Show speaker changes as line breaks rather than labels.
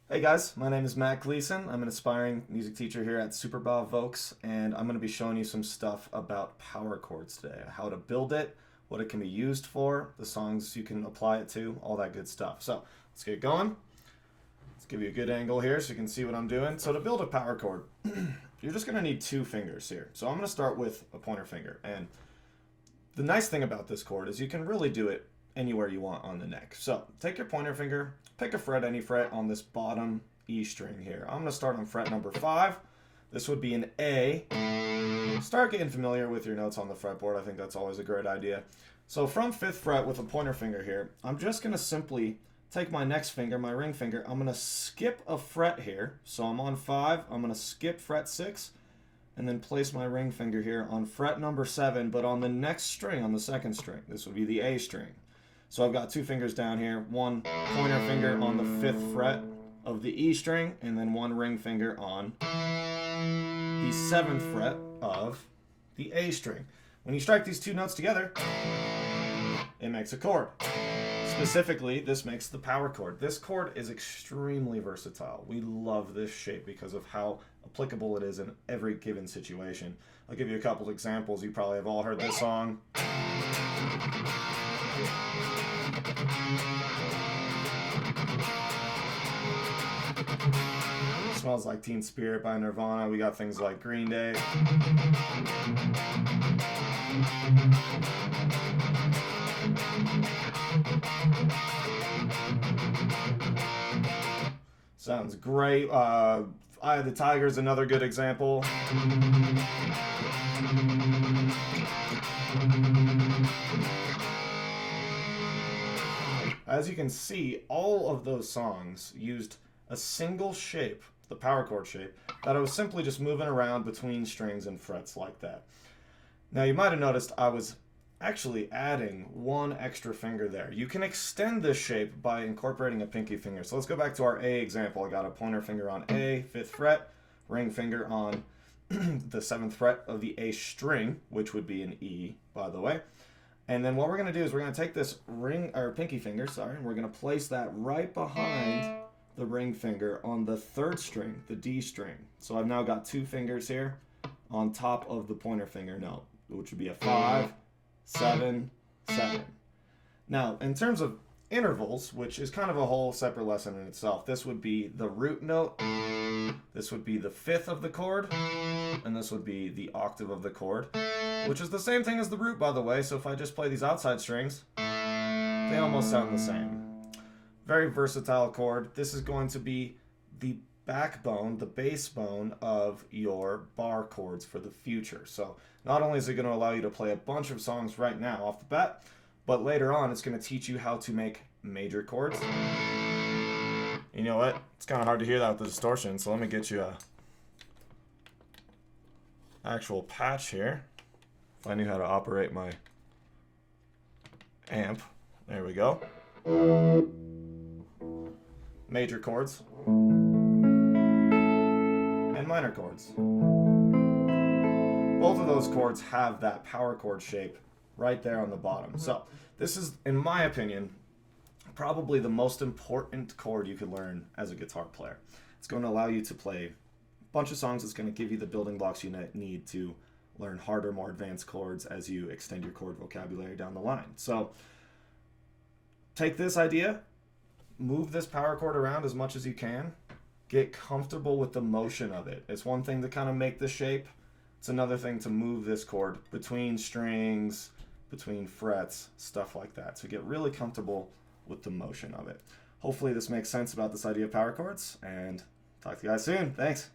Hey guys, my name is Matt Gleason. I'm an aspiring music teacher here at Superbow Vokes, and I'm going to be showing you some stuff about power chords today. How to build it, what it can be used for, the songs you can apply it to, all that good stuff. So let's get going. Let's give you a good angle here so you can see what I'm doing. So to build a power chord, you're just going to need two fingers here. So I'm going to start with a pointer finger. And the nice thing about this chord is you can really do it anywhere you want on the neck. So take your pointer finger, pick a fret, any fret on this bottom E string here. I'm going to start on fret number 5. This would be an A. Start getting familiar with your notes on the fretboard. I think that's always a great idea. So from 5th fret with a pointer finger here, I'm just going to simply take my next finger, my ring finger. I'm going to skip a fret here. So I'm on 5. I'm going to skip fret 6 and then place my ring finger here on fret number 7, but on the next string, on the 2nd string. This would be the A string. So I've got two fingers down here, one pointer finger on the 5th fret of the E string, and then one ring finger on the 7th fret of the A string. When you strike these two notes together, it makes a chord. Specifically, this makes the power chord. This chord is extremely versatile. We love this shape because of how applicable it is in every given situation. I'll give you a couple examples. You probably have all heard this song. Smells Like Teen Spirit by Nirvana. We got things like Green Day. Sounds great. Eye of the Tiger is another good example. As you can see, all of those songs used a single shape, the power chord shape, that I was simply just moving around between strings and frets like that. Now you might have noticed I was actually adding one extra finger there. You can extend this shape by incorporating a pinky finger. So let's go back to our A example. I got a pointer finger on A, 5th fret, ring finger on the 7th fret of the A string, which would be an E, by the way. And then what we're going to do is we're going to take this ring or pinky finger, and we're going to place that right behind the ring finger on the 3rd string, the D string. So I've now got two fingers here on top of the pointer finger note, which would be a 5, 7, 7. Now, in terms of intervals, which is kind of a whole separate lesson in itself, this would be the root note, this would be the 5th of the chord, and this would be the octave of the chord, which is the same thing as the root, by the way. So if I just play these outside strings, they almost sound the same. Very versatile chord. This is going to be the backbone, the bass bone of your bar chords for the future. So not only is it going to allow you to play a bunch of songs right now off the bat, but later on it's going to teach you how to make major chords. You know what? It's kind of hard to hear that with the distortion, so let me get you a actual patch here. If I knew how to operate my amp. There we go. Major chords and minor chords. Both of those chords have that power chord shape right there on the bottom. So this is, in my opinion, probably the most important chord you could learn as a guitar player. It's going to allow you to play a bunch of songs. It's going to give you the building blocks you need to learn harder, more advanced chords as you extend your chord vocabulary down the line. So take this idea, move this power chord around as much as you can, get comfortable with the motion of it. It's one thing to kind of make the shape. It's another thing to move this chord between strings, between frets, stuff like that. So get really comfortable with the motion of it. Hopefully this makes sense about this idea of power chords, and talk to you guys soon. Thanks.